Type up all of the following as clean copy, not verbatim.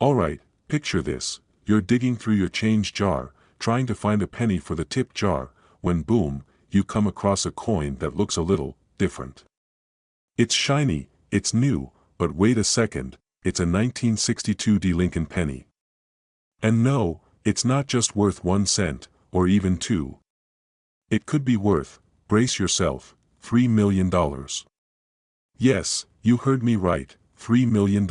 Alright, picture this. You're digging through your change jar, trying to find a penny for the tip jar, when boom, you come across a coin that looks a little different. It's shiny, it's new, but wait a second, it's a 1962 Lincoln penny. And no, it's not just worth 1 cent, or even 2. It could be worth, brace yourself, $3 million. Yes, you heard me right, $3 million.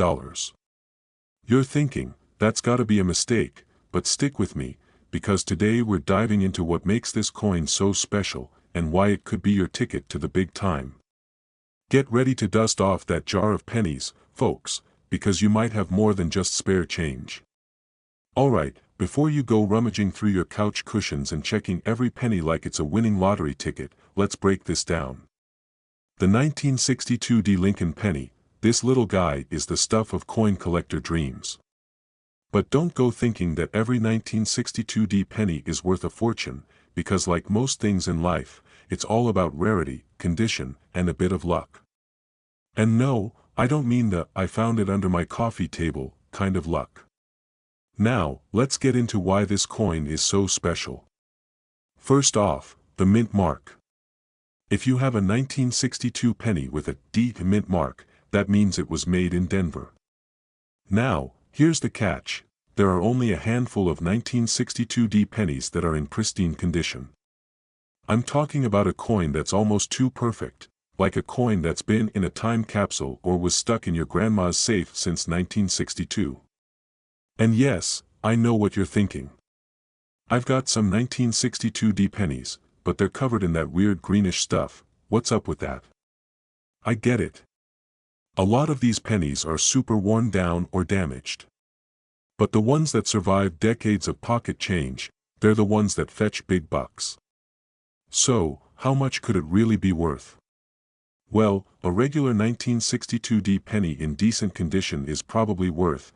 You're thinking, that's gotta be a mistake, but stick with me, because today we're diving into what makes this coin so special, and why it could be your ticket to the big time. Get ready to dust off that jar of pennies, folks, because you might have more than just spare change. Alright, before you go rummaging through your couch cushions and checking every penny like it's a winning lottery ticket, let's break this down. The 1962 Lincoln penny, this little guy is the stuff of coin collector dreams. But don't go thinking that every 1962 penny is worth a fortune, because like most things in life, it's all about rarity, condition, and a bit of luck. And no, I don't mean the "I found it under my coffee table" kind of luck. Now, let's get into why this coin is so special. First off, the mint mark. If you have a 1962 penny with a D mint mark, that means it was made in Denver. Now, here's the catch. There are only a handful of 1962 pennies that are in pristine condition. I'm talking about a coin that's almost too perfect, like a coin that's been in a time capsule or was stuck in your grandma's safe since 1962. And yes, I know what you're thinking. I've got some 1962 pennies, but they're covered in that weird greenish stuff. What's up with that? I get it. A lot of these pennies are super worn down or damaged. But the ones that survive decades of pocket change, they're the ones that fetch big bucks. So, how much could it really be worth? Well, a regular 1962 penny in decent condition is probably worth,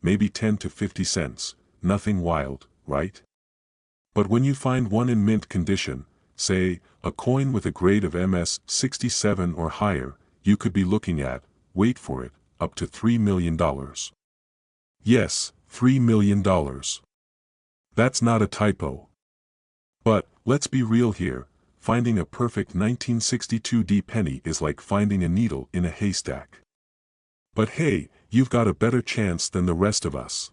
maybe 10 to 50 cents, nothing wild, right? But when you find one in mint condition, say, a coin with a grade of MS 67 or higher, you could be looking at, wait for it, up to $3 million. Yes, $3 million. That's not a typo. But, let's be real here, finding a perfect 1962 penny is like finding a needle in a haystack. But hey, you've got a better chance than the rest of us.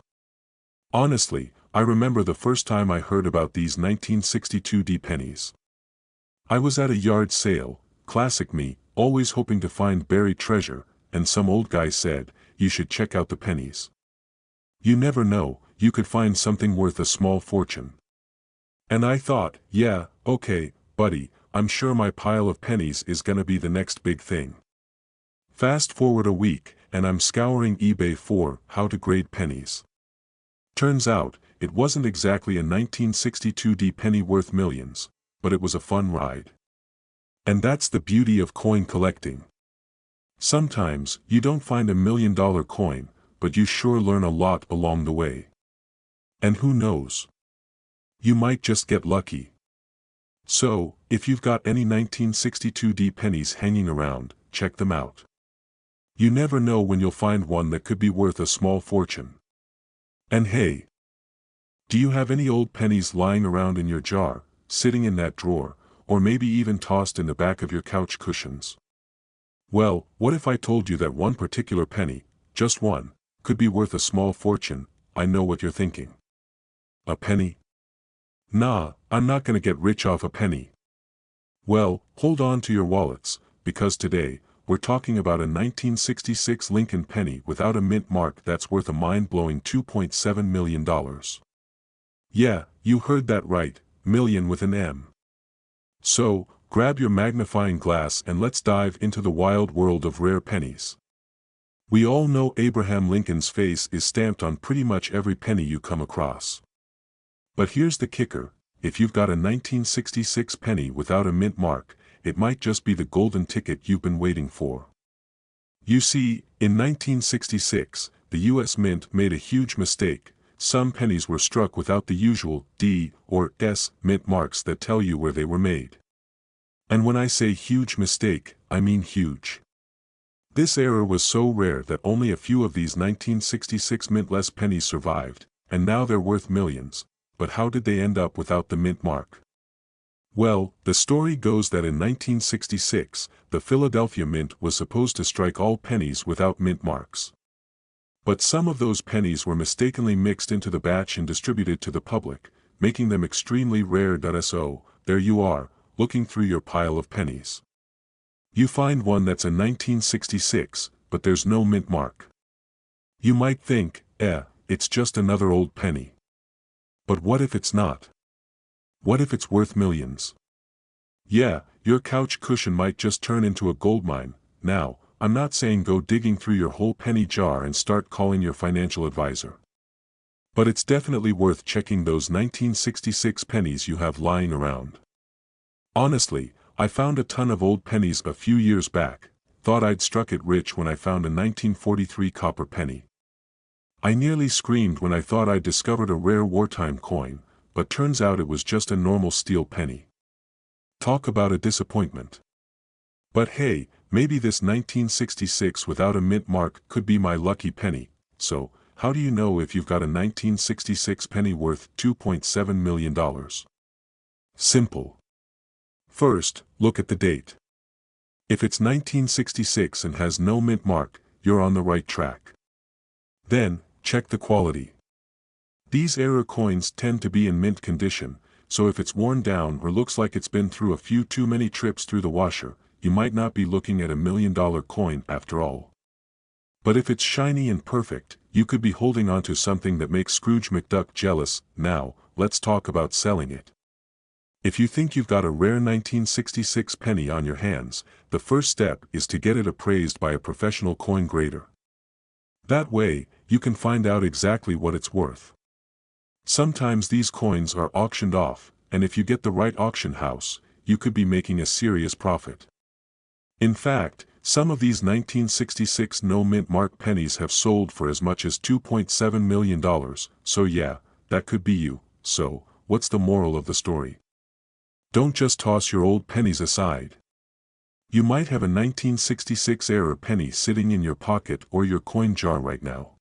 Honestly, I remember the first time I heard about these 1962 pennies. I was at a yard sale, classic me, always hoping to find buried treasure, and some old guy said, "You should check out the pennies. You never know, you could find something worth a small fortune." And I thought, yeah, okay, buddy, I'm sure my pile of pennies is gonna be the next big thing. Fast forward a week, and I'm scouring eBay for how to grade pennies. Turns out, it wasn't exactly a 1962 penny worth millions, but it was a fun ride. And that's the beauty of coin collecting. Sometimes, you don't find $1 million coin, but you sure learn a lot along the way. And who knows? You might just get lucky. So, if you've got any 1962 pennies hanging around, check them out. You never know when you'll find one that could be worth a small fortune. And hey, do you have any old pennies lying around in your jar, sitting in that drawer, or maybe even tossed in the back of your couch cushions? Well, what if I told you that one particular penny, just one, could be worth a small fortune? I know what you're thinking. A penny? Nah, I'm not gonna get rich off a penny. Well, hold on to your wallets, because today, we're talking about a 1966 Lincoln penny without a mint mark that's worth a mind-blowing $2.7 million. Yeah, you heard that right, million with an M. So, grab your magnifying glass and let's dive into the wild world of rare pennies. We all know Abraham Lincoln's face is stamped on pretty much every penny you come across. But here's the kicker, if you've got a 1966 penny without a mint mark, it might just be the golden ticket you've been waiting for. You see, in 1966, the US Mint made a huge mistake. Some pennies were struck without the usual D or S mint marks that tell you where they were made. And when I say huge mistake, I mean huge. This error was so rare that only a few of these 1966 mintless pennies survived, and now they're worth millions. But how did they end up without the mint mark? Well, the story goes that in 1966, the Philadelphia Mint was supposed to strike all pennies without mint marks. But some of those pennies were mistakenly mixed into the batch and distributed to the public, making them extremely rare. So, there you are, looking through your pile of pennies. You find one that's a 1966, but there's no mint mark. You might think, it's just another old penny. But what if it's not? What if it's worth millions? Yeah, your couch cushion might just turn into a goldmine. Now, I'm not saying go digging through your whole penny jar and start calling your financial advisor. But it's definitely worth checking those 1966 pennies you have lying around. Honestly, I found a ton of old pennies a few years back, thought I'd struck it rich when I found a 1943 copper penny. I nearly screamed when I thought I'd discovered a rare wartime coin, but turns out it was just a normal steel penny. Talk about a disappointment. But hey, maybe this 1966 without a mint mark could be my lucky penny. So, how do you know if you've got a 1966 penny worth $2.7 million? Simple. First, look at the date. If it's 1966 and has no mint mark, you're on the right track. Then, check the quality. These error coins tend to be in mint condition, so if it's worn down or looks like it's been through a few too many trips through the washer, you might not be looking at $1 million coin after all. But if it's shiny and perfect, you could be holding onto something that makes Scrooge McDuck jealous. Now, let's talk about selling it. If you think you've got a rare 1966 penny on your hands, the first step is to get it appraised by a professional coin grader. That way, you can find out exactly what it's worth. Sometimes these coins are auctioned off, and if you get the right auction house, you could be making a serious profit. In fact, some of these 1966 no mint mark pennies have sold for as much as $2.7 million, so yeah, that could be you. So, what's the moral of the story? Don't just toss your old pennies aside. You might have a 1966 error penny sitting in your pocket or your coin jar right now.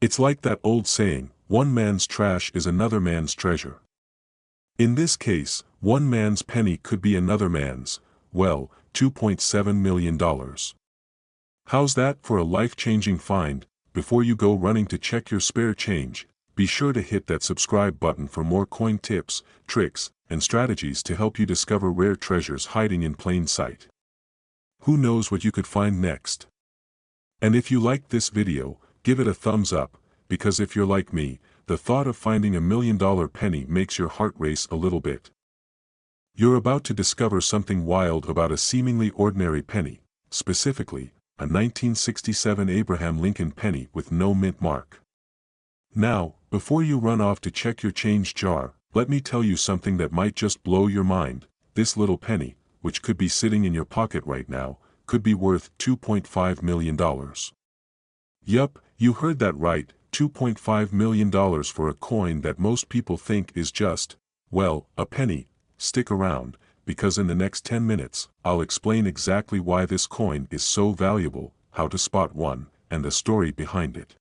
It's like that old saying, one man's trash is another man's treasure. In this case, one man's penny could be another man's, well, $2.7 million. How's that for a life-changing find? Before you go running to check your spare change, be sure to hit that subscribe button for more coin tips, tricks, and strategies to help you discover rare treasures hiding in plain sight. Who knows what you could find next? And if you liked this video, give it a thumbs up, because if you're like me, the thought of finding $1 million penny makes your heart race a little bit. You're about to discover something wild about a seemingly ordinary penny, specifically, a 1967 Abraham Lincoln penny with no mint mark. Now, before you run off to check your change jar, let me tell you something that might just blow your mind. This little penny, which could be sitting in your pocket right now, could be worth $2.5 million. Yup, you heard that right, $2.5 million for a coin that most people think is just, well, a penny. Stick around, because in the next 10 minutes, I'll explain exactly why this coin is so valuable, how to spot one, and the story behind it.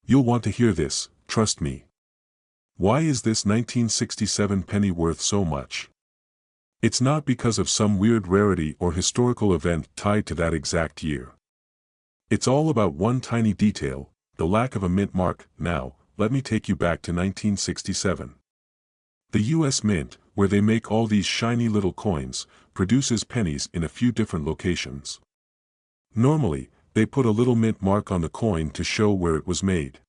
You'll want to hear this, trust me. Why is this 1967 penny worth so much? It's not because of some weird rarity or historical event tied to that exact year. It's all about one tiny detail, the lack of a mint mark. Now, let me take you back to 1967. The US Mint, where they make all these shiny little coins, produces pennies in a few different locations. Normally, they put a little mint mark on the coin to show where it was made.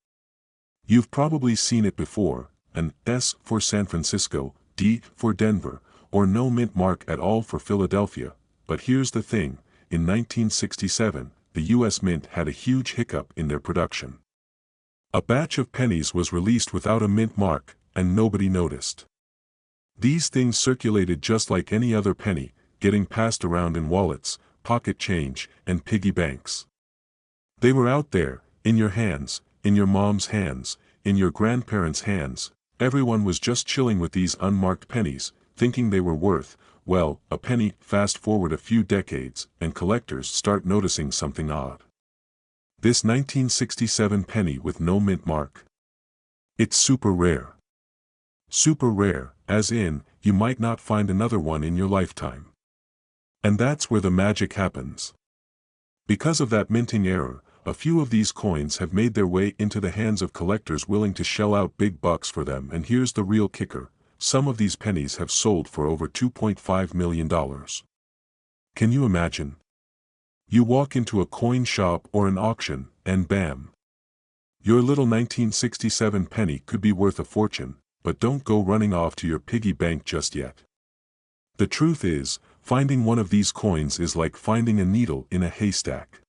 You've probably seen it before, an S for San Francisco, D for Denver, or no mint mark at all for Philadelphia. But here's the thing, in 1967, the US Mint had a huge hiccup in their production. A batch of pennies was released without a mint mark, and nobody noticed. These things circulated just like any other penny, getting passed around in wallets, pocket change, and piggy banks. They were out there, in your hands, in your mom's hands, in your grandparents' hands. Everyone was just chilling with these unmarked pennies, thinking they were worth, well, a penny. Fast forward a few decades, and collectors start noticing something odd. This 1967 penny with no mint mark. It's super rare. Super rare, as in, you might not find another one in your lifetime. And that's where the magic happens. Because of that minting error, a few of these coins have made their way into the hands of collectors willing to shell out big bucks for them. And here's the real kicker. Some of these pennies have sold for over $2.5 million. Can you imagine? You walk into a coin shop or an auction, and bam! Your little 1967 penny could be worth a fortune, but don't go running off to your piggy bank just yet. The truth is, finding one of these coins is like finding a needle in a haystack.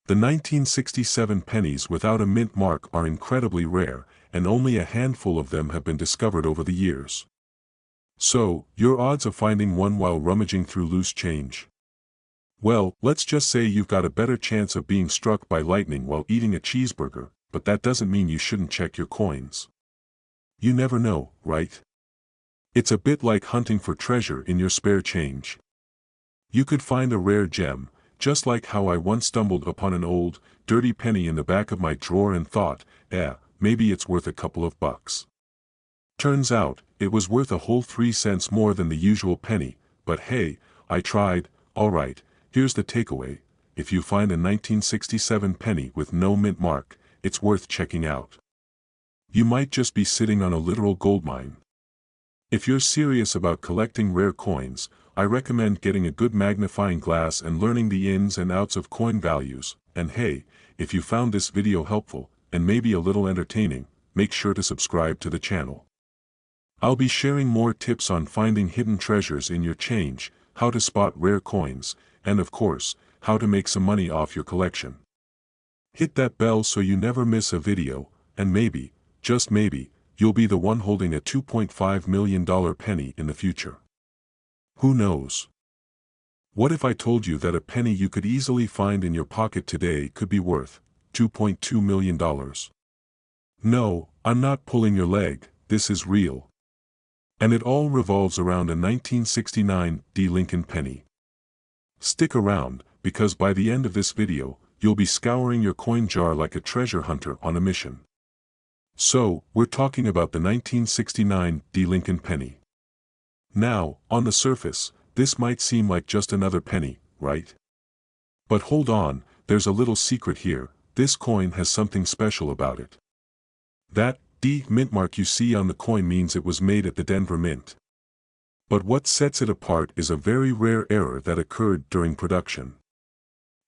The 1967 pennies without a mint mark are incredibly rare, and only a handful of them have been discovered over the years. So, your odds of finding one while rummaging through loose change? Well, let's just say you've got a better chance of being struck by lightning while eating a cheeseburger, but that doesn't mean you shouldn't check your coins. You never know, right? It's a bit like hunting for treasure in your spare change. You could find a rare gem, just like how I once stumbled upon an old, dirty penny in the back of my drawer and thought, maybe it's worth a couple of bucks. Turns out, it was worth a whole 3 cents more than the usual penny, but hey, I tried. Alright, here's the takeaway: if you find a 1967 penny with no mint mark, it's worth checking out. You might just be sitting on a literal goldmine. If you're serious about collecting rare coins, I recommend getting a good magnifying glass and learning the ins and outs of coin values. And hey, if you found this video helpful, and maybe a little entertaining, make sure to subscribe to the channel. I'll be sharing more tips on finding hidden treasures in your change, how to spot rare coins, and of course, how to make some money off your collection. Hit that bell so you never miss a video, and maybe, just maybe, you'll be the one holding a $2.5 million penny in the future. Who knows? What if I told you that a penny you could easily find in your pocket today could be worth $2.2 million? No, I'm not pulling your leg, this is real. And it all revolves around a 1969 D. Lincoln penny. Stick around, because by the end of this video, you'll be scouring your coin jar like a treasure hunter on a mission. So, we're talking about the 1969 D. Lincoln penny. Now, on the surface, this might seem like just another penny, right? But hold on, there's a little secret here. This coin has something special about it. That D mint mark you see on the coin means it was made at the Denver Mint. But what sets it apart is a very rare error that occurred during production.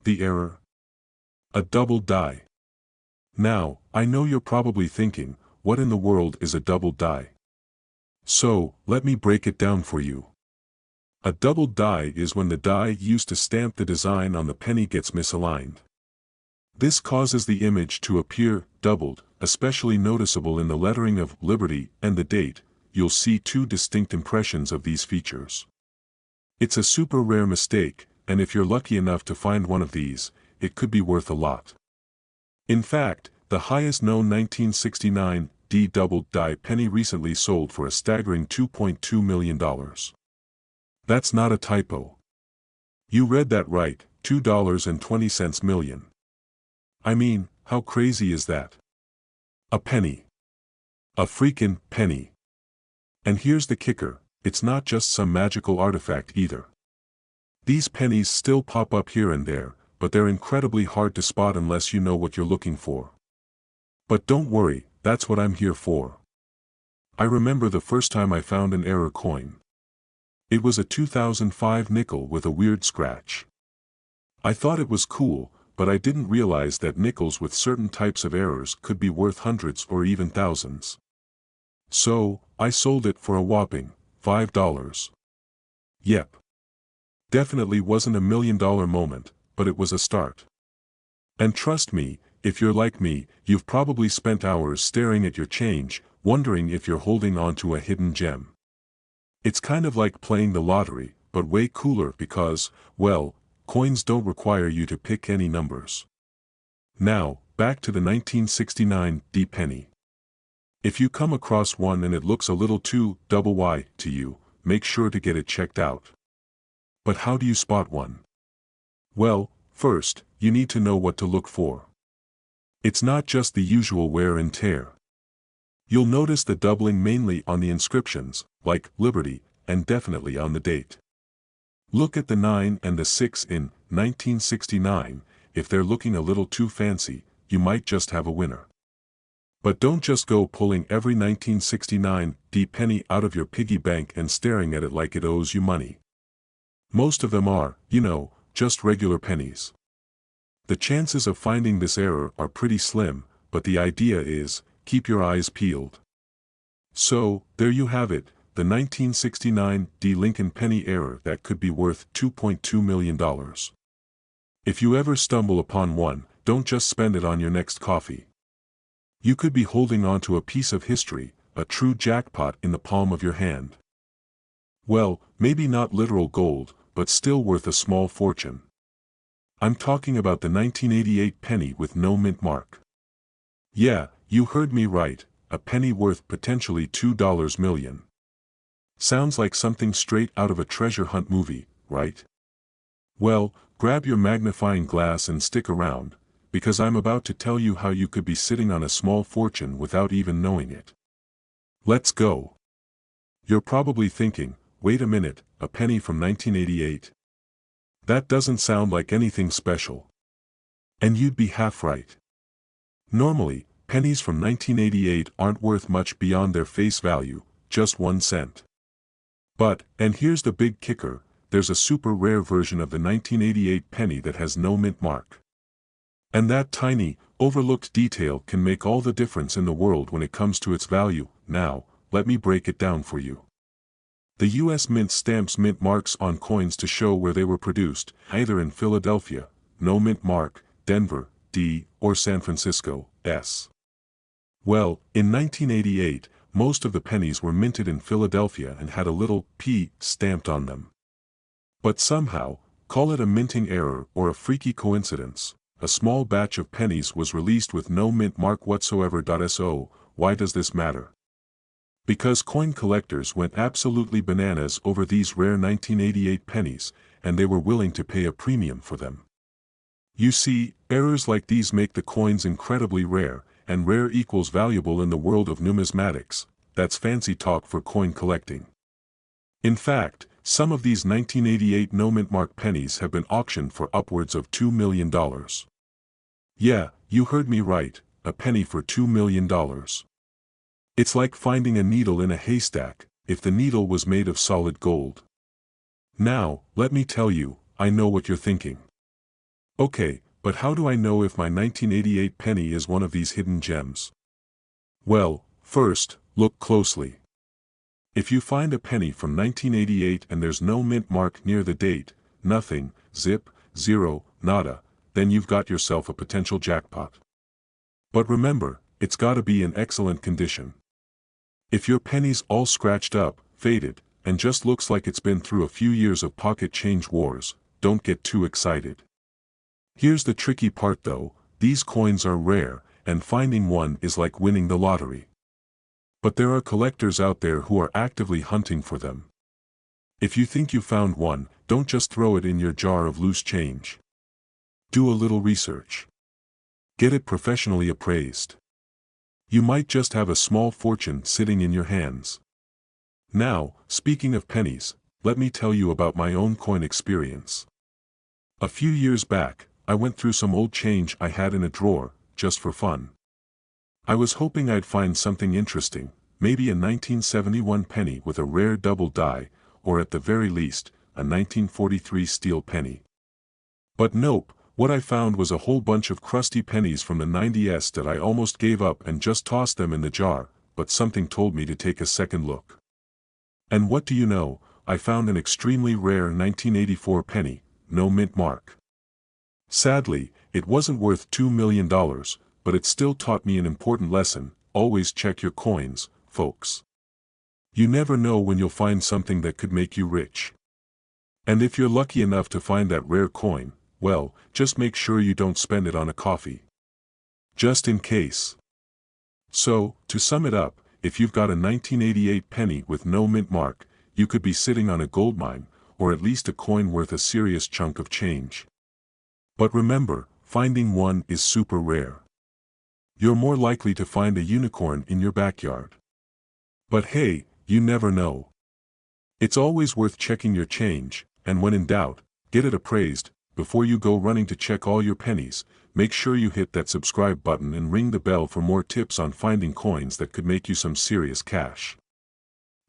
The error? A double die. Now, I know you're probably thinking, what in the world is a double die? So, let me break it down for you. A double die is when the die used to stamp the design on the penny gets misaligned. This causes the image to appear doubled, especially noticeable in the lettering of Liberty and the date. You'll see two distinct impressions of these features. It's a super rare mistake, and if you're lucky enough to find one of these, it could be worth a lot. In fact, the highest known 1969 D double die penny recently sold for a staggering $2.2 million. That's not a typo. You read that right, $2.20 million. I mean, how crazy is that? A penny. A freaking penny. And here's the kicker, it's not just some magical artifact either. These pennies still pop up here and there, but they're incredibly hard to spot unless you know what you're looking for. But don't worry, that's what I'm here for. I remember the first time I found an error coin. It was a 2005 nickel with a weird scratch. I thought it was cool, but I didn't realize that nickels with certain types of errors could be worth hundreds or even thousands. So, I sold it for a whopping $5. Yep. Definitely wasn't a $1 million moment, but it was a start. And trust me, if you're like me, you've probably spent hours staring at your change, wondering if you're holding on to a hidden gem. It's kind of like playing the lottery, but way cooler because, well, coins don't require you to pick any numbers. Now, back to the 1969 D penny. If you come across one and it looks a little too double Y to you, make sure to get it checked out. But how do you spot one? Well, first, you need to know what to look for. It's not just the usual wear and tear. You'll notice the doubling mainly on the inscriptions, like Liberty, and definitely on the date. Look at the 9 and the 6 in 1969, if they're looking a little too fancy, you might just have a winner. But don't just go pulling every 1969 penny out of your piggy bank and staring at it like it owes you money. Most of them are, just regular pennies. The chances of finding this error are pretty slim, but the idea is, keep your eyes peeled. So, there you have it, the 1969 Lincoln penny error that could be worth $2.2 million. If you ever stumble upon one, don't just spend it on your next coffee. You could be holding on to a piece of history, a true jackpot in the palm of your hand. Well, maybe not literal gold, but still worth a small fortune. I'm talking about the 1988 penny with no mint mark. Yeah, you heard me right, a penny worth potentially $2 million. Sounds like something straight out of a treasure hunt movie, right? Well, grab your magnifying glass and stick around, because I'm about to tell you how you could be sitting on a small fortune without even knowing it. Let's go. You're probably thinking, wait a minute, a penny from 1988? That doesn't sound like anything special. And you'd be half right. Normally, pennies from 1988 aren't worth much beyond their face value, just 1 cent. But, and here's the big kicker, there's a super rare version of the 1988 penny that has no mint mark. And that tiny, overlooked detail can make all the difference in the world when it comes to its value. Now, let me break it down for you. The U.S. Mint stamps mint marks on coins to show where they were produced, either in Philadelphia, no mint mark, Denver, D, or San Francisco, S. Well, in 1988, most of the pennies were minted in Philadelphia and had a little P stamped on them. But somehow, call it a minting error or a freaky coincidence, a small batch of pennies was released with no mint mark whatsoever. So, why does this matter? Because coin collectors went absolutely bananas over these rare 1988 pennies, and they were willing to pay a premium for them. You see, errors like these make the coins incredibly rare, and rare equals valuable in the world of numismatics. That's fancy talk for coin collecting. In fact, some of these 1988 no mint mark pennies have been auctioned for upwards of $2 million. Yeah, you heard me right, a penny for $2 million. It's like finding a needle in a haystack, if the needle was made of solid gold. Now, let me tell you, I know what you're thinking. Okay, but how do I know if my 1988 penny is one of these hidden gems? Well, first, look closely. If you find a penny from 1988 and there's no mint mark near the date, nothing, zip, zero, nada, then you've got yourself a potential jackpot. But remember, it's gotta be in excellent condition. If your penny's all scratched up, faded, and just looks like it's been through a few years of pocket change wars, don't get too excited. Here's the tricky part though, these coins are rare, and finding one is like winning the lottery. But there are collectors out there who are actively hunting for them. If you think you found one, don't just throw it in your jar of loose change. Do a little research. Get it professionally appraised. You might just have a small fortune sitting in your hands. Now, speaking of pennies, let me tell you about my own coin experience. A few years back, I went through some old change I had in a drawer, just for fun. I was hoping I'd find something interesting, maybe a 1971 penny with a rare double die, or at the very least, a 1943 steel penny. But nope, what I found was a whole bunch of crusty pennies from the 90s that I almost gave up and just tossed them in the jar, but something told me to take a second look. And what do you know, I found an extremely rare 1984 penny, no mint mark. Sadly, it wasn't worth $2 million, but it still taught me an important lesson: always check your coins, folks. You never know when you'll find something that could make you rich. And if you're lucky enough to find that rare coin, well, just make sure you don't spend it on a coffee. Just in case. So, to sum it up, if you've got a 1988 penny with no mint mark, you could be sitting on a goldmine, or at least a coin worth a serious chunk of change. But remember, finding one is super rare. You're more likely to find a unicorn in your backyard. But hey, you never know. It's always worth checking your change, and when in doubt, get it appraised. Before you go running to check all your pennies, make sure you hit that subscribe button and ring the bell for more tips on finding coins that could make you some serious cash.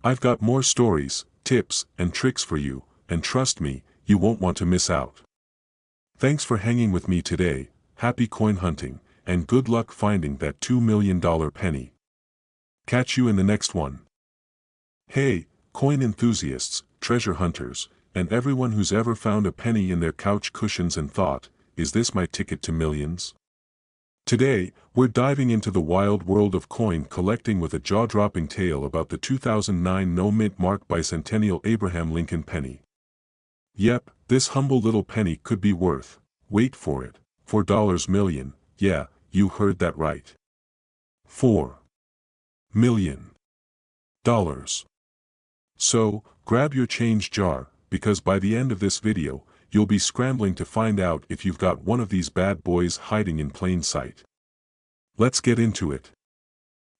I've got more stories, tips, and tricks for you, and trust me, you won't want to miss out. Thanks for hanging with me today, happy coin hunting, and good luck finding that $2 million penny. Catch you in the next one. Hey, coin enthusiasts, treasure hunters, and everyone who's ever found a penny in their couch cushions and thought, is this my ticket to millions? Today, we're diving into the wild world of coin collecting with a jaw-dropping tale about the 2009 no-mint mark bicentennial Abraham Lincoln penny. Yep, this humble little penny could be worth, wait for it, $4 million, yeah, you heard that right. $4 million. So, grab your change jar, because by the end of this video, you'll be scrambling to find out if you've got one of these bad boys hiding in plain sight. Let's get into it.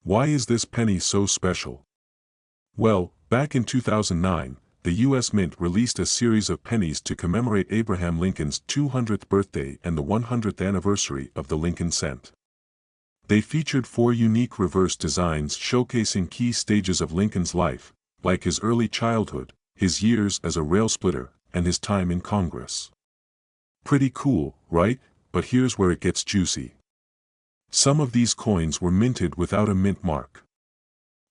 Why is this penny so special? Well, back in 2009, the U.S. Mint released a series of pennies to commemorate Abraham Lincoln's 200th birthday and the 100th anniversary of the Lincoln cent. They featured 4 unique reverse designs showcasing key stages of Lincoln's life, like his early childhood, his years as a rail splitter, and his time in Congress. Pretty cool, right? But here's where it gets juicy. Some of these coins were minted without a mint mark.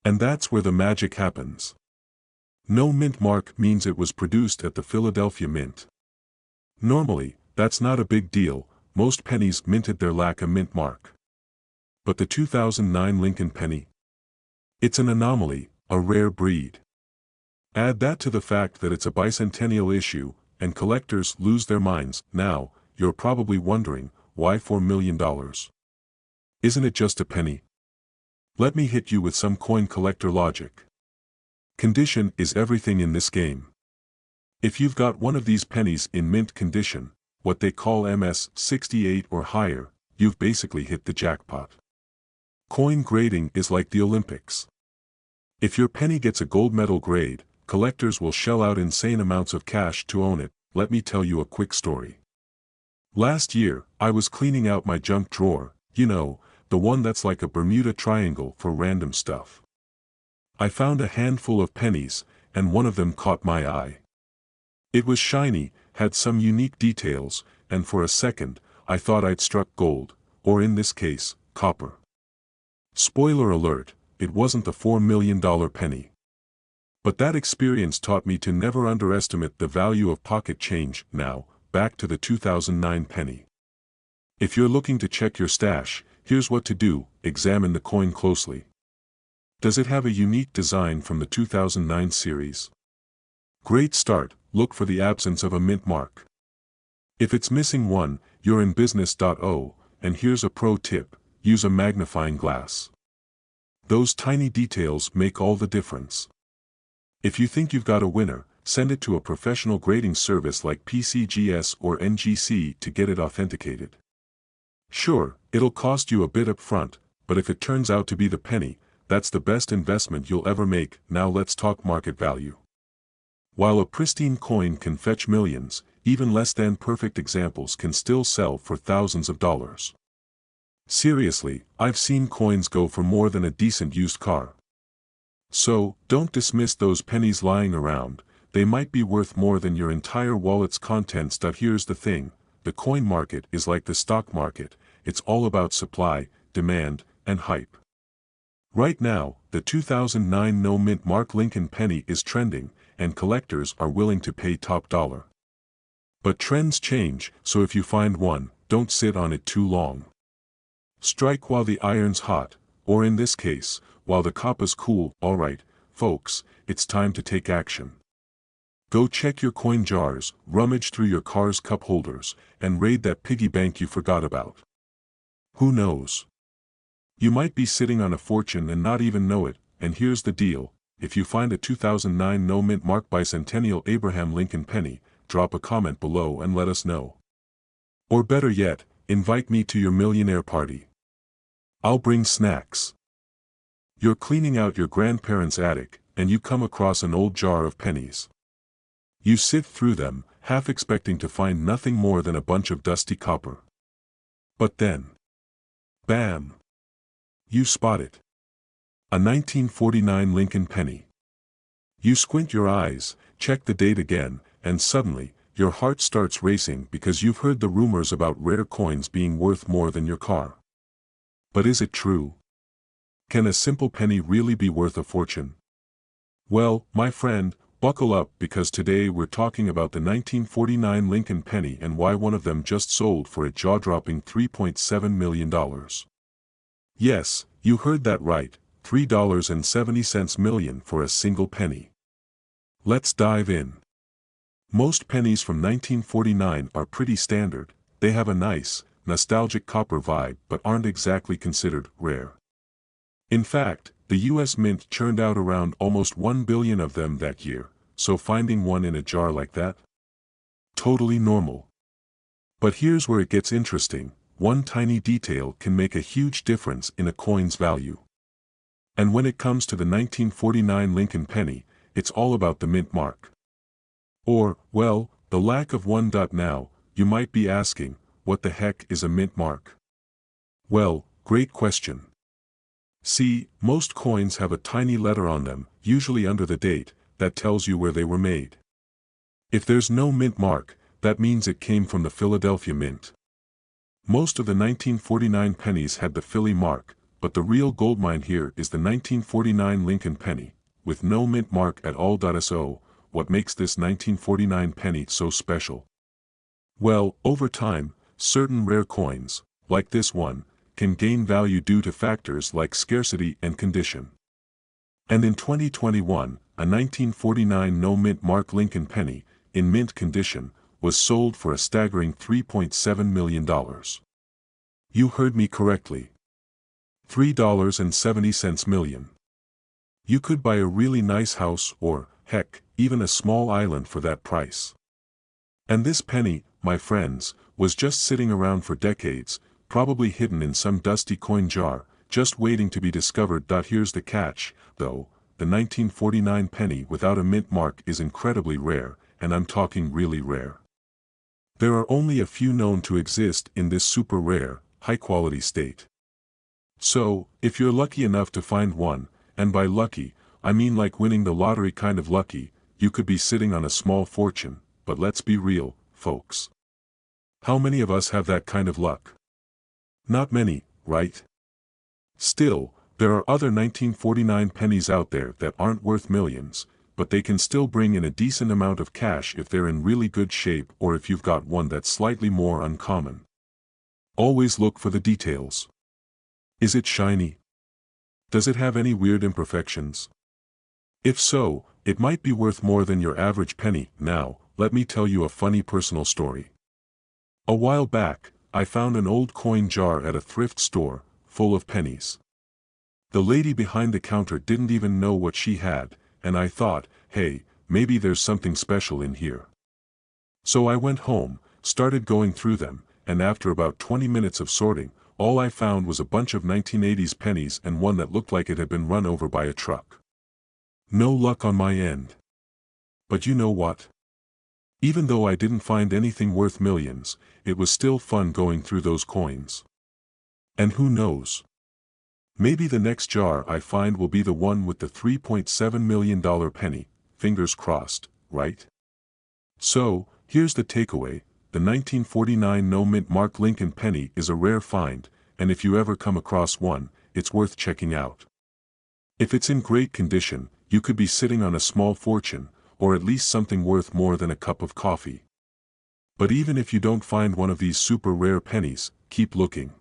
And that's where the magic happens. No mint mark means it was produced at the Philadelphia Mint. Normally, that's not a big deal, most pennies minted there lack a mint mark. But the 2009 Lincoln penny? It's an anomaly, a rare breed. Add that to the fact that it's a bicentennial issue, and collectors lose their minds. Now, you're probably wondering, why $4 million? Isn't it just a penny? Let me hit you with some coin collector logic. Condition is everything in this game. If you've got one of these pennies in mint condition, what they call MS 68 or higher, you've basically hit the jackpot. Coin grading is like the Olympics. If your penny gets a gold medal grade, collectors will shell out insane amounts of cash to own it. Let me tell you a quick story. Last year, I was cleaning out my junk drawer, you know, the one that's like a Bermuda Triangle for random stuff. I found a handful of pennies, and one of them caught my eye. It was shiny, had some unique details, and for a second, I thought I'd struck gold, or in this case, copper. Spoiler alert, it wasn't the $4 million penny. But that experience taught me to never underestimate the value of pocket change. Now, back to the 2009 penny. If you're looking to check your stash, here's what to do: examine the coin closely. Does it have a unique design from the 2009 series? Great start, look for the absence of a mint mark. If it's missing one, you're in business. And here's a pro tip: use a magnifying glass. Those tiny details make all the difference. If you think you've got a winner, send it to a professional grading service like PCGS or NGC to get it authenticated. Sure, it'll cost you a bit up front, but if it turns out to be the penny, that's the best investment you'll ever make. Now let's talk market value. While a pristine coin can fetch millions, even less than perfect examples can still sell for thousands of dollars. Seriously, I've seen coins go for more than a decent used car. So, don't dismiss those pennies lying around. They might be worth more than your entire wallet's contents. Here's the thing: the coin market is like the stock market, it's all about supply, demand, and hype. Right now, the 2009 no-mint mark Lincoln penny is trending, and collectors are willing to pay top dollar. But trends change, so if you find one, don't sit on it too long. Strike while the iron's hot, or in this case, while the copper's cool. Alright, folks, it's time to take action. Go check your coin jars, rummage through your car's cup holders, and raid that piggy bank you forgot about. Who knows? You might be sitting on a fortune and not even know it. And here's the deal: if you find a 2009 no mint mark bicentennial Abraham Lincoln penny, drop a comment below and let us know. Or better yet, invite me to your millionaire party. I'll bring snacks. You're cleaning out your grandparents' attic, and you come across an old jar of pennies. You sift through them, half expecting to find nothing more than a bunch of dusty copper. But then, bam! You spot it. A 1949 Lincoln penny. You squint your eyes, check the date again, and suddenly, your heart starts racing because you've heard the rumors about rare coins being worth more than your car. But is it true? Can a simple penny really be worth a fortune? Well, my friend, buckle up because today we're talking about the 1949 Lincoln penny and why one of them just sold for a jaw-dropping $3.7 million. Yes, you heard that right, $3.70 million for a single penny. Let's dive in. Most pennies from 1949 are pretty standard, they have a nice, nostalgic copper vibe but aren't exactly considered rare. In fact, the US Mint churned out around almost 1 billion of them that year, so finding one in a jar like that? Totally normal. But here's where it gets interesting, one tiny detail can make a huge difference in a coin's value. And when it comes to the 1949 Lincoln penny, it's all about the mint mark. Or, well, the lack of one. Now, you might be asking, what the heck is a mint mark? Well, great question. See, most coins have a tiny letter on them, usually under the date, that tells you where they were made. If there's no mint mark, that means it came from the Philadelphia Mint. Most of the 1949 pennies had the Philly mark, but the real goldmine here is the 1949 Lincoln penny, with no mint mark at all. So, what makes this 1949 penny so special? Well, over time, certain rare coins, like this one, can gain value due to factors like scarcity and condition. And in 2021, a 1949 no mint mark Lincoln penny, in mint condition, was sold for a staggering $3.7 million. You heard me correctly. $3.70 million. You could buy a really nice house or, heck, even a small island for that price. And this penny, my friends, was just sitting around for decades, probably hidden in some dusty coin jar, just waiting to be discovered. Here's the catch, though, the 1949 penny without a mint mark is incredibly rare, and I'm talking really rare. There are only a few known to exist in this super rare, high-quality state. So, if you're lucky enough to find one, and by lucky, I mean like winning the lottery kind of lucky, you could be sitting on a small fortune, but let's be real, folks. How many of us have that kind of luck? Not many, right? Still, there are other 1949 pennies out there that aren't worth millions, but they can still bring in a decent amount of cash if they're in really good shape or if you've got one that's slightly more uncommon. Always look for the details. Is it shiny? Does it have any weird imperfections? If so, it might be worth more than your average penny. Now, let me tell you a funny personal story. A while back, I found an old coin jar at a thrift store, full of pennies. The lady behind the counter didn't even know what she had, and I thought, hey, maybe there's something special in here. So I went home, started going through them, and after about 20 minutes of sorting, all I found was a bunch of 1980s pennies and one that looked like it had been run over by a truck. No luck on my end. But you know what? Even though I didn't find anything worth millions, it was still fun going through those coins. And who knows? Maybe the next jar I find will be the one with the $3.7 million penny, fingers crossed, right? So, here's the takeaway, the 1949 no mint mark Lincoln penny is a rare find, and if you ever come across one, it's worth checking out. If it's in great condition, you could be sitting on a small fortune, or at least something worth more than a cup of coffee. But even if you don't find one of these super rare pennies, keep looking.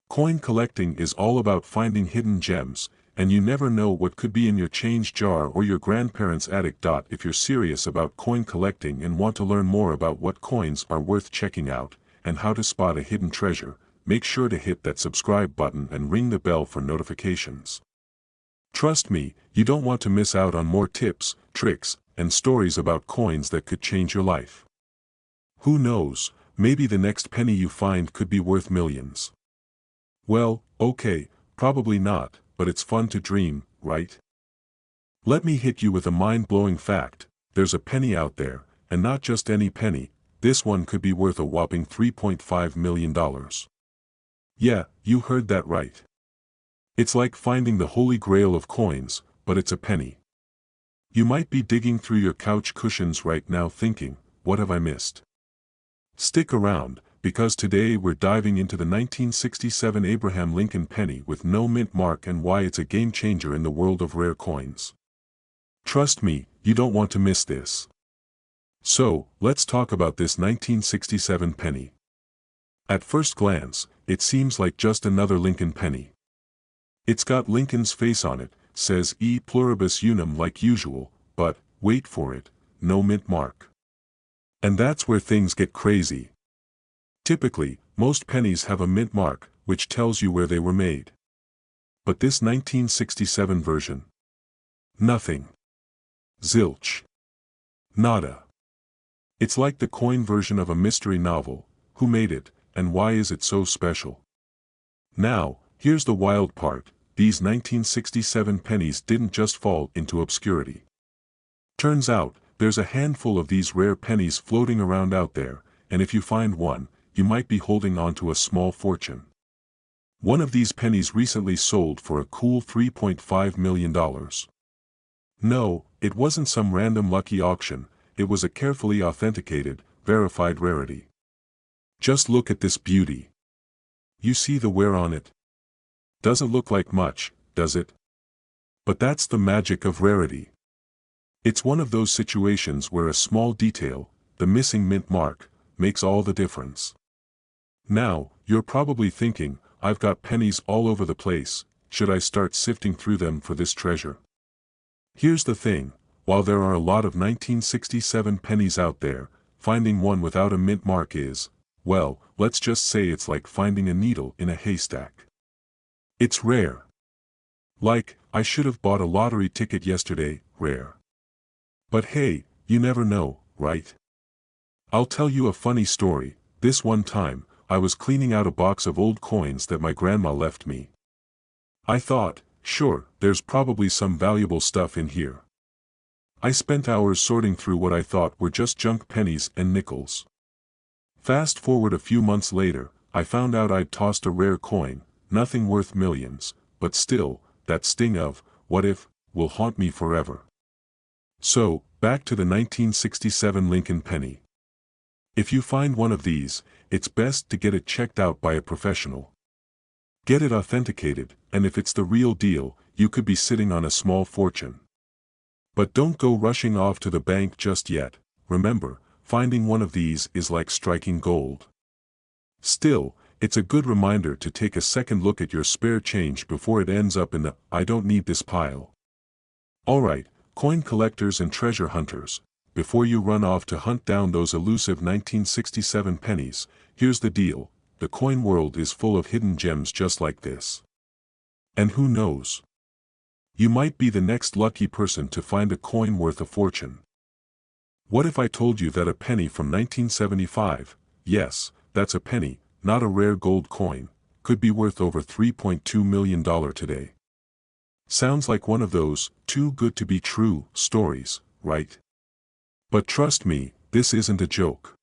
Coin collecting is all about finding hidden gems, and you never know what could be in your change jar or your grandparents' attic. If you're serious about coin collecting and want to learn more about what coins are worth checking out, and how to spot a hidden treasure, make sure to hit that subscribe button and ring the bell for notifications. Trust me, you don't want to miss out on more tips, tricks, and stories about coins that could change your life. Who knows, maybe the next penny you find could be worth millions. Well, okay, probably not, but it's fun to dream, right? Let me hit you with a mind-blowing fact. There's a penny out there, and not just any penny. This one could be worth a whopping $3.5 million. Yeah, you heard that right. It's like finding the holy grail of coins, but it's a penny. You might be digging through your couch cushions right now thinking, what have I missed? Stick around, because today we're diving into the 1967 Abraham Lincoln penny with no mint mark and why it's a game changer in the world of rare coins. Trust me, you don't want to miss this. So, let's talk about this 1967 penny. At first glance, it seems like just another Lincoln penny. It's got Lincoln's face on it, says E pluribus unum like usual, but, wait for it, no mint mark. And that's where things get crazy. Typically, most pennies have a mint mark, which tells you where they were made. But this 1967 version? Nothing. Zilch. Nada. It's like the coin version of a mystery novel. Who made it, and why is it so special? Now, here's the wild part. These 1967 pennies didn't just fall into obscurity. Turns out, there's a handful of these rare pennies floating around out there, and if you find one, you might be holding on to a small fortune. One of these pennies recently sold for a cool $3.5 million. No, it wasn't some random lucky auction, it was a carefully authenticated, verified rarity. Just look at this beauty. You see the wear on it? Doesn't look like much, does it? But that's the magic of rarity. It's one of those situations where a small detail, the missing mint mark, makes all the difference. Now, you're probably thinking, I've got pennies all over the place, should I start sifting through them for this treasure? Here's the thing, while there are a lot of 1967 pennies out there, finding one without a mint mark is, well, let's just say it's like finding a needle in a haystack. It's rare. Like, I should have bought a lottery ticket yesterday, rare. But hey, you never know, right? I'll tell you a funny story. This one time, I was cleaning out a box of old coins that my grandma left me. I thought, sure, there's probably some valuable stuff in here. I spent hours sorting through what I thought were just junk pennies and nickels. Fast forward a few months later, I found out I'd tossed a rare coin, nothing worth millions, but still, that sting of, what if, will haunt me forever. So, back to the 1967 Lincoln penny. If you find one of these, it's best to get it checked out by a professional. Get it authenticated, and if it's the real deal, you could be sitting on a small fortune. But don't go rushing off to the bank just yet. Remember, finding one of these is like striking gold. Still, it's a good reminder to take a second look at your spare change before it ends up in the "I don't need this" pile. Alright, coin collectors and treasure hunters, before you run off to hunt down those elusive 1967 pennies, here's the deal, the coin world is full of hidden gems just like this. And who knows? You might be the next lucky person to find a coin worth a fortune. What if I told you that a penny from 1975, yes, that's a penny, not a rare gold coin, could be worth over $3.2 million today? Sounds like one of those too good to be true stories, right? But trust me, this isn't a joke.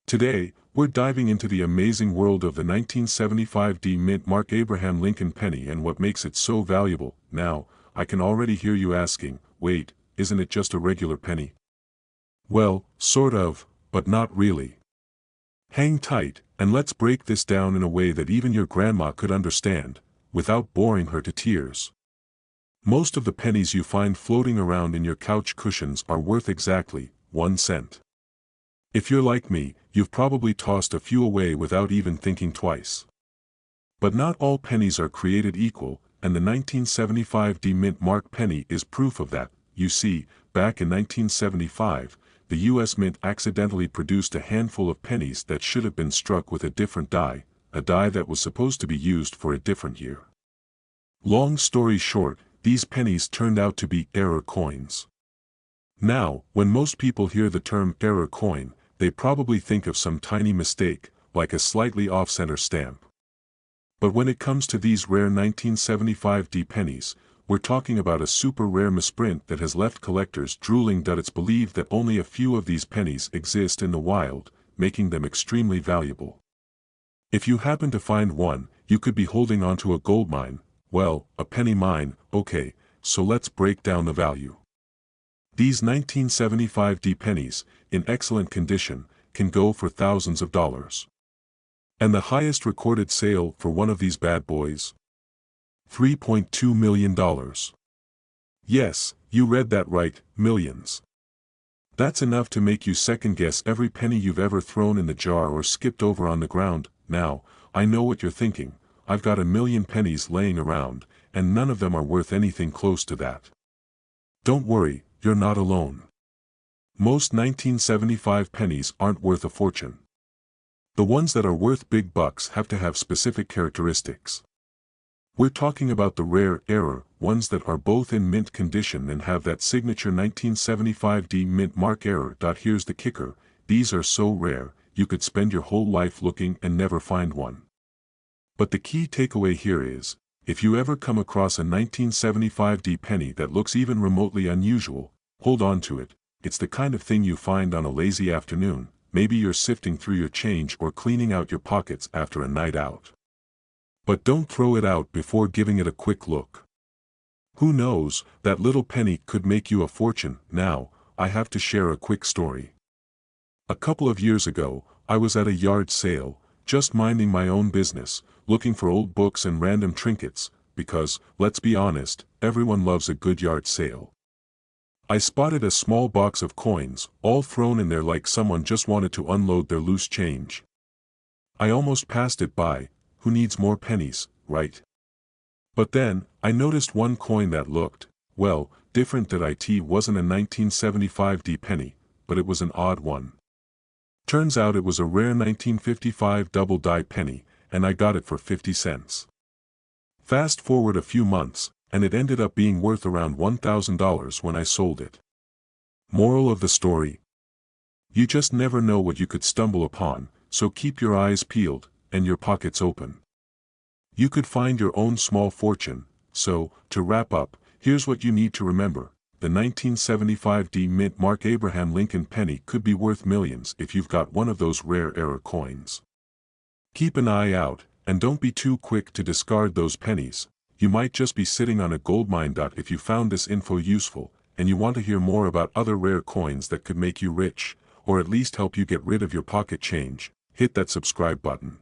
Today, we're diving into the amazing world of the 1975 mint mark Abraham Lincoln penny and what makes it so valuable. Now, I can already hear you asking, wait, isn't it just a regular penny? Well, sort of, but not really. Hang tight, and let's break this down in a way that even your grandma could understand, without boring her to tears. Most of the pennies you find floating around in your couch cushions are worth exactly 1 cent. If you're like me, you've probably tossed a few away without even thinking twice. But not all pennies are created equal, and the 1975 mint mark penny is proof of that. You see, back in 1975, the U.S. Mint accidentally produced a handful of pennies that should have been struck with a different die, a die that was supposed to be used for a different year. Long story short, these pennies turned out to be error coins. Now, when most people hear the term error coin, they probably think of some tiny mistake, like a slightly off-center stamp. But when it comes to these rare 1975D pennies, we're talking about a super rare misprint that has left collectors drooling. It's believed that only a few of these pennies exist in the wild, making them extremely valuable. If you happen to find one, you could be holding onto a gold mine. Well, a penny mine. Okay, so let's break down the value. These 1975D pennies, in excellent condition, can go for thousands of dollars. And the highest recorded sale for one of these bad boys? $3.2 million. Yes, you read that right, millions. That's enough to make you second-guess every penny you've ever thrown in the jar or skipped over on the ground. Now, I know what you're thinking. I've got a million pennies laying around, and none of them are worth anything close to that. Don't worry, you're not alone. Most 1975 pennies aren't worth a fortune. The ones that are worth big bucks have to have specific characteristics. We're talking about the rare error ones that are both in mint condition and have that signature 1975D mint mark error. Here's the kicker, these are so rare, you could spend your whole life looking and never find one. But the key takeaway here is, if you ever come across a 1975D penny that looks even remotely unusual, hold on to it. It's the kind of thing you find on a lazy afternoon. Maybe you're sifting through your change or cleaning out your pockets after a night out. But don't throw it out before giving it a quick look. Who knows, that little penny could make you a fortune. Now, I have to share a quick story. A couple of years ago, I was at a yard sale, just minding my own business, looking for old books and random trinkets, because, let's be honest, everyone loves a good yard sale. I spotted a small box of coins, all thrown in there like someone just wanted to unload their loose change. I almost passed it by. Who needs more pennies, right? But then, I noticed one coin that looked, well, different. It wasn't a 1975D penny, but it was an odd one. Turns out it was a rare 1955 double die penny, and I got it for 50 cents. Fast forward a few months, and it ended up being worth around $1,000 when I sold it. Moral of the story? You just never know what you could stumble upon, so keep your eyes peeled, and your pockets open. You could find your own small fortune. So, to wrap up, here's what you need to remember. The 1975D mint mark Abraham Lincoln penny could be worth millions if you've got one of those rare error coins. Keep an eye out, and don't be too quick to discard those pennies. You might just be sitting on a goldmine. If you found this info useful, and you want to hear more about other rare coins that could make you rich, or at least help you get rid of your pocket change, hit that subscribe button.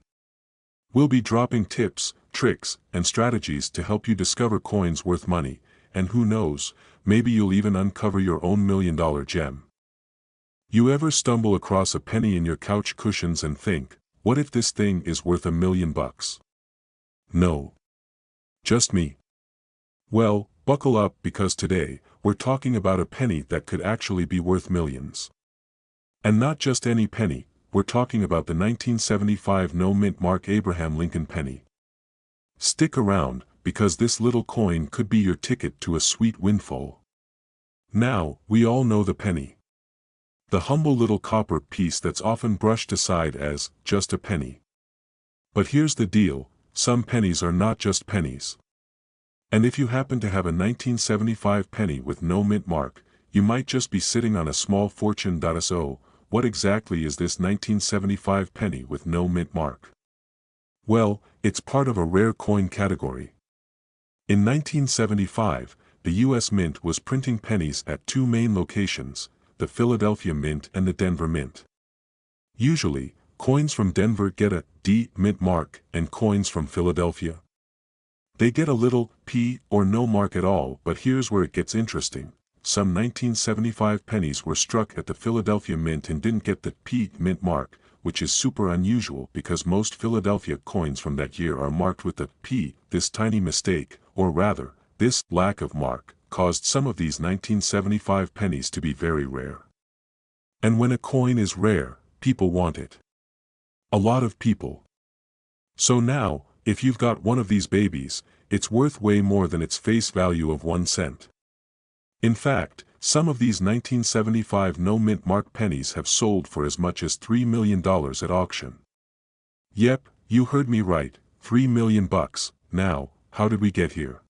We'll be dropping tips, tricks, and strategies to help you discover coins worth money, and who knows, maybe you'll even uncover your own million-dollar gem. You ever stumble across a penny in your couch cushions and think, what if this thing is worth $1 million? No. Just me. Well, buckle up, because today, we're talking about a penny that could actually be worth millions. And not just any penny, we're talking about the 1975 no mint mark Abraham Lincoln penny. Stick around, because this little coin could be your ticket to a sweet windfall. Now, we all know the penny. The humble little copper piece that's often brushed aside as just a penny. But here's the deal, some pennies are not just pennies. And if you happen to have a 1975 penny with no mint mark, you might just be sitting on a small fortune. So, what exactly is this 1975 penny with no mint mark? Well, it's part of a rare coin category. In 1975, the U.S. Mint was printing pennies at two main locations, the Philadelphia Mint and the Denver Mint. Usually, coins from Denver get a D mint mark, and coins from Philadelphia, they get a little P or no mark at all. But here's where it gets interesting. Some 1975 pennies were struck at the Philadelphia Mint and didn't get the P mint mark, which is super unusual because most Philadelphia coins from that year are marked with the P. This tiny mistake, or rather, this lack of mark, caused some of these 1975 pennies to be very rare. And when a coin is rare, people want it. A lot of people. So now, if you've got one of these babies, it's worth way more than its face value of 1 cent. In fact, some of these 1975 no-mint mark pennies have sold for as much as $3 million at auction. Yep, you heard me right, $3 million bucks. Now, how did we get here?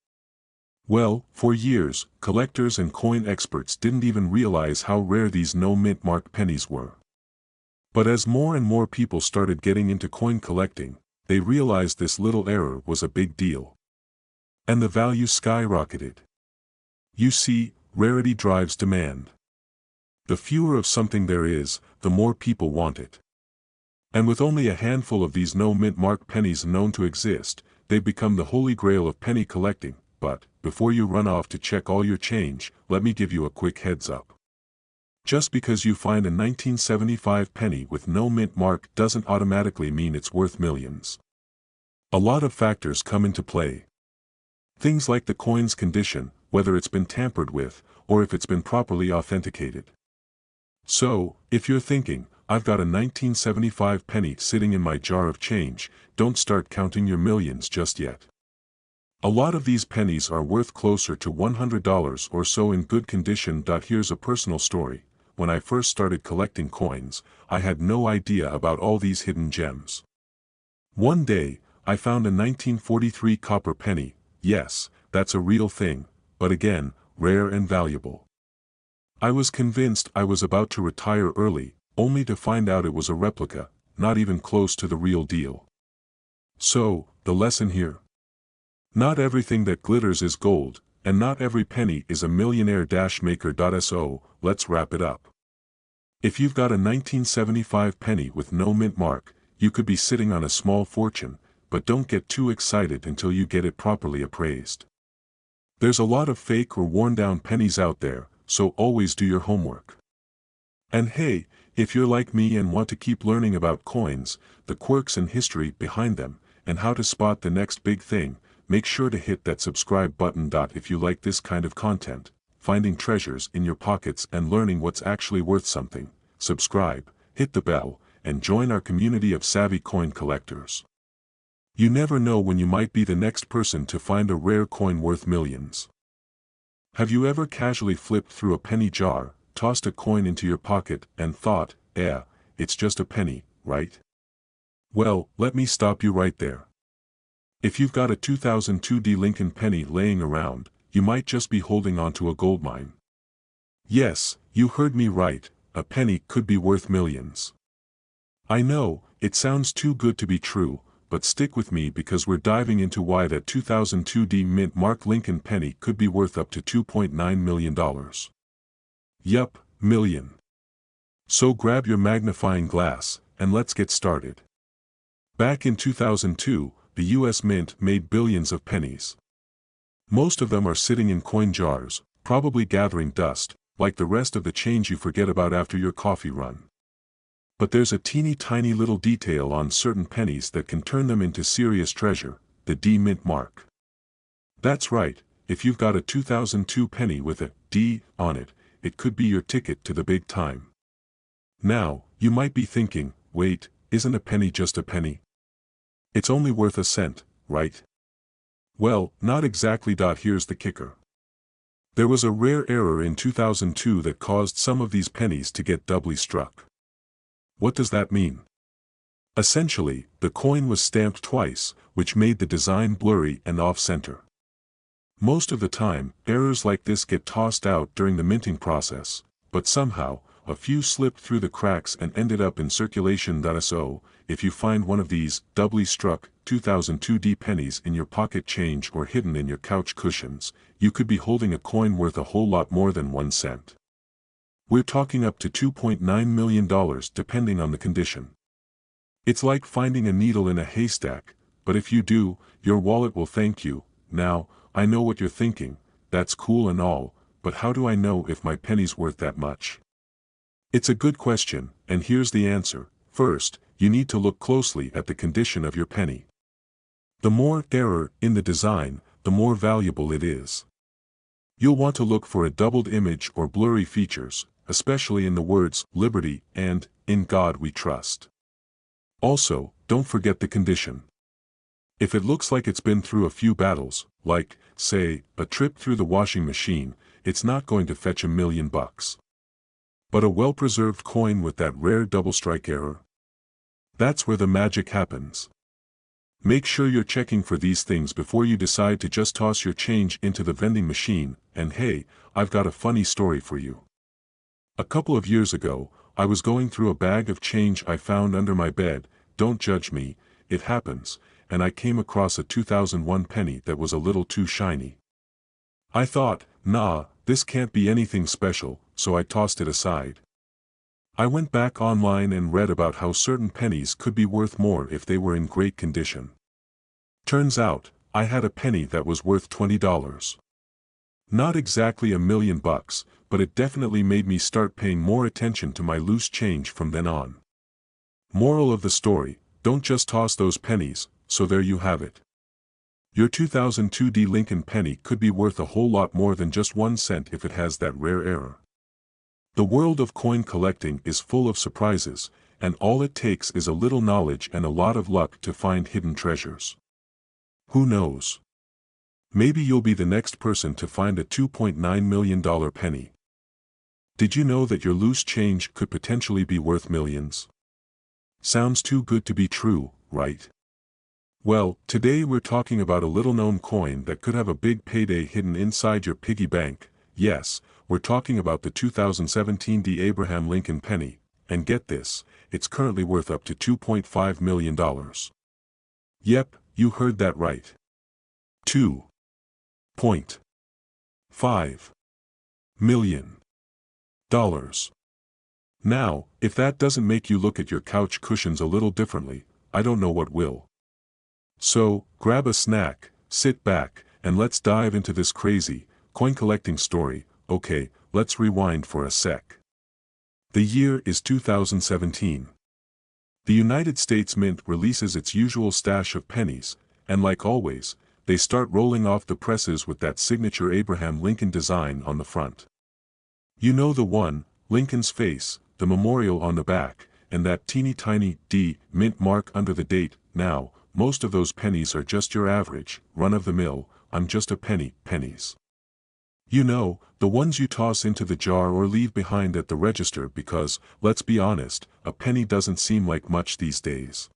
Well, for years, collectors and coin experts didn't even realize how rare these no-mint mark pennies were. But as more and more people started getting into coin collecting, they realized this little error was a big deal. And the value skyrocketed. You see, rarity drives demand. The fewer of something there is, the more people want it. And with only a handful of these no-mint mark pennies known to exist, they've become the holy grail of penny collecting. But, before you run off to check all your change, let me give you a quick heads up. Just because you find a 1975 penny with no mint mark doesn't automatically mean it's worth millions. A lot of factors come into play. Things like the coin's condition, whether it's been tampered with, or if it's been properly authenticated. So, if you're thinking, I've got a 1975 penny sitting in my jar of change, don't start counting your millions just yet. A lot of these pennies are worth closer to $100 or so in good condition. Here's a personal story. When I first started collecting coins, I had no idea about all these hidden gems. One day, I found a 1943 copper penny. Yes, that's a real thing, but again, rare and valuable. I was convinced I was about to retire early, only to find out it was a replica, not even close to the real deal. So, the lesson here? Not everything that glitters is gold, and not every penny is a millionaire-maker. So, let's wrap it up. If you've got a 1975 penny with no mint mark, you could be sitting on a small fortune, but don't get too excited until you get it properly appraised. There's a lot of fake or worn-down pennies out there, so always do your homework. And hey, if you're like me and want to keep learning about coins, the quirks and history behind them, and how to spot the next big thing, make sure to hit that subscribe button. If you like this kind of content, finding treasures in your pockets and learning what's actually worth something, subscribe, hit the bell, and join our community of savvy coin collectors. You never know when you might be the next person to find a rare coin worth millions. Have you ever casually flipped through a penny jar, tossed a coin into your pocket, and thought, it's just a penny, right? Well, let me stop you right there. If you've got a 2002 Lincoln penny laying around, you might just be holding onto a goldmine. Yes, you heard me right, a penny could be worth millions. I know, it sounds too good to be true, but stick with me because we're diving into why that 2002 mint mark Lincoln penny could be worth up to $2.9 million. Yup, million. So grab your magnifying glass, and let's get started. Back in 2002, the US Mint made billions of pennies. Most of them are sitting in coin jars, probably gathering dust, like the rest of the change you forget about after your coffee run. But there's a teeny tiny little detail on certain pennies that can turn them into serious treasure, the D mint mark. That's right, if you've got a 2002 penny with a D on it, it could be your ticket to the big time. Now, you might be thinking, wait, isn't a penny just a penny? It's only worth a cent, right? Well, not exactly. Here's the kicker. There was a rare error in 2002 that caused some of these pennies to get doubly struck. What does that mean? Essentially, the coin was stamped twice, which made the design blurry and off-center. Most of the time, errors like this get tossed out during the minting process, but somehow, a few slipped through the cracks and ended up in circulation. So, if you find one of these doubly struck 2002 D pennies in your pocket change or hidden in your couch cushions, you could be holding a coin worth a whole lot more than 1 cent. We're talking up to $2.9 million depending on the condition. It's like finding a needle in a haystack, but if you do, your wallet will thank you. Now, I know what you're thinking, that's cool and all, but how do I know if my penny's worth that much? It's a good question, and here's the answer. First, you need to look closely at the condition of your penny. The more error in the design, the more valuable it is. You'll want to look for a doubled image or blurry features, especially in the words "Liberty" and "In God We Trust." Also, don't forget the condition. If it looks like it's been through a few battles, like, say, a trip through the washing machine, it's not going to fetch $1,000,000. But a well-preserved coin with that rare double strike error? That's where the magic happens. Make sure you're checking for these things before you decide to just toss your change into the vending machine, and hey, I've got a funny story for you. A couple of years ago, I was going through a bag of change I found under my bed, don't judge me, it happens, and I came across a 2001 penny that was a little too shiny. I thought, nah, this can't be anything special, so I tossed it aside. I went back online and read about how certain pennies could be worth more if they were in great condition. Turns out, I had a penny that was worth $20. Not exactly $1,000,000, but it definitely made me start paying more attention to my loose change from then on. Moral of the story, don't just toss those pennies, so there you have it. Your 2002 D Lincoln penny could be worth a whole lot more than just 1 cent if it has that rare error. The world of coin collecting is full of surprises, and all it takes is a little knowledge and a lot of luck to find hidden treasures. Who knows? Maybe you'll be the next person to find a $2.9 million penny. Did you know that your loose change could potentially be worth millions? Sounds too good to be true, right? Well, today we're talking about a little-known coin that could have a big payday hidden inside your piggy bank. Yes, we're talking about the 2017 D Abraham Lincoln penny, and get this, it's currently worth up to $2.5 million. Yep, you heard that right. $2.5 million. Now, if that doesn't make you look at your couch cushions a little differently, I don't know what will. So, grab a snack, sit back, and let's dive into this crazy, coin collecting story. Okay, let's rewind for a sec. The year is 2017. The United States Mint releases its usual stash of pennies, and like always, they start rolling off the presses with that signature Abraham Lincoln design on the front. You know the one, Lincoln's face, the memorial on the back, and that teeny tiny D mint mark under the date. Now, most of those pennies are just your average, run-of-the-mill, I'm just a penny, pennies. You know, the ones you toss into the jar or leave behind at the register because, let's be honest, a penny doesn't seem like much these days.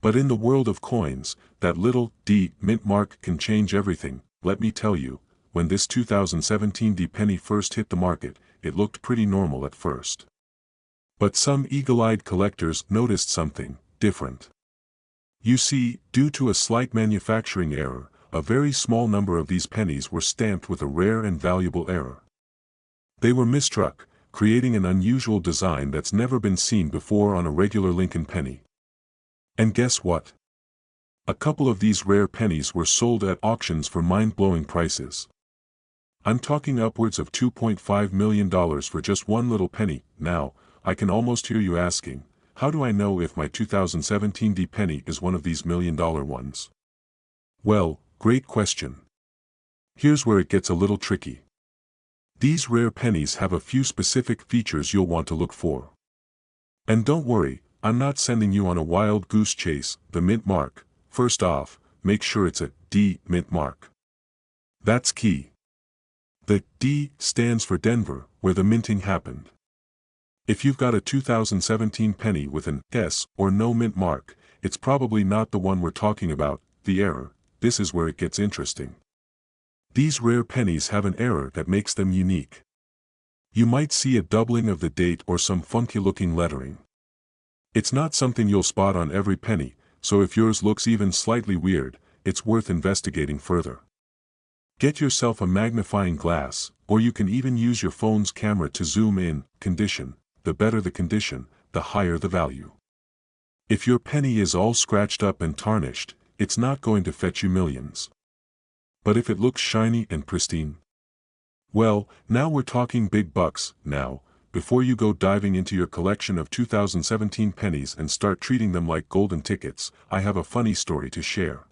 But in the world of coins, that little D mint mark can change everything. Let me tell you, when this 2017 D penny first hit the market, it looked pretty normal at first. But some eagle-eyed collectors noticed something different. You see, due to a slight manufacturing error, a very small number of these pennies were stamped with a rare and valuable error. They were misstruck, creating an unusual design that's never been seen before on a regular Lincoln penny. And guess what? A couple of these rare pennies were sold at auctions for mind-blowing prices. I'm talking upwards of $2.5 million for just one little penny. Now, I can almost hear you asking, how do I know if my 2017 D penny is one of these $1,000,000 ones? Well, great question. Here's where it gets a little tricky. These rare pennies have a few specific features you'll want to look for. And don't worry, I'm not sending you on a wild goose chase. The mint mark, first off, make sure it's a D mint mark. That's key. The D stands for Denver, where the minting happened. If you've got a 2017 penny with an S or no mint mark, it's probably not the one we're talking about. The error, this is where it gets interesting. These rare pennies have an error that makes them unique. You might see a doubling of the date or some funky-looking lettering. It's not something you'll spot on every penny, so if yours looks even slightly weird, it's worth investigating further. Get yourself a magnifying glass, or you can even use your phone's camera to zoom in. Condition, the better the condition, the higher the value. If your penny is all scratched up and tarnished, it's not going to fetch you millions. But if it looks shiny and pristine? Well, now we're talking big bucks. Now, before you go diving into your collection of 2017 pennies and start treating them like golden tickets, I have a funny story to share.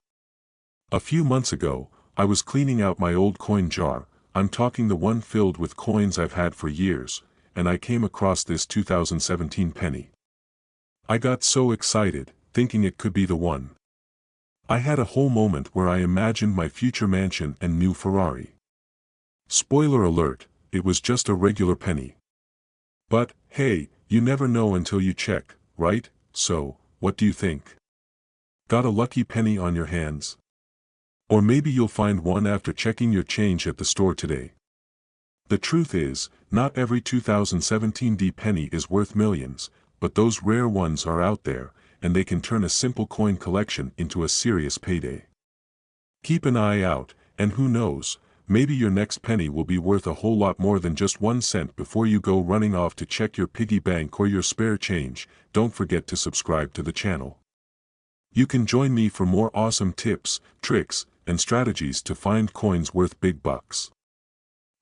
A few months ago, I was cleaning out my old coin jar, I'm talking the one filled with coins I've had for years, and I came across this 2017 penny. I got so excited, thinking it could be the one. I had a whole moment where I imagined my future mansion and new Ferrari. Spoiler alert, it was just a regular penny. But, hey, you never know until you check, right? So, what do you think? Got a lucky penny on your hands? Or maybe you'll find one after checking your change at the store today. The truth is, not every 2017 D penny is worth millions, but those rare ones are out there, and they can turn a simple coin collection into a serious payday. Keep an eye out, and who knows, maybe your next penny will be worth a whole lot more than just 1 cent. Before you go running off to check your piggy bank or your spare change, don't forget to subscribe to the channel. You can join me for more awesome tips, tricks, and strategies to find coins worth big bucks.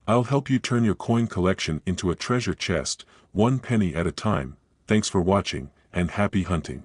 I'll help you turn your coin collection into a treasure chest, one penny at a time. Thanks for watching, and happy hunting.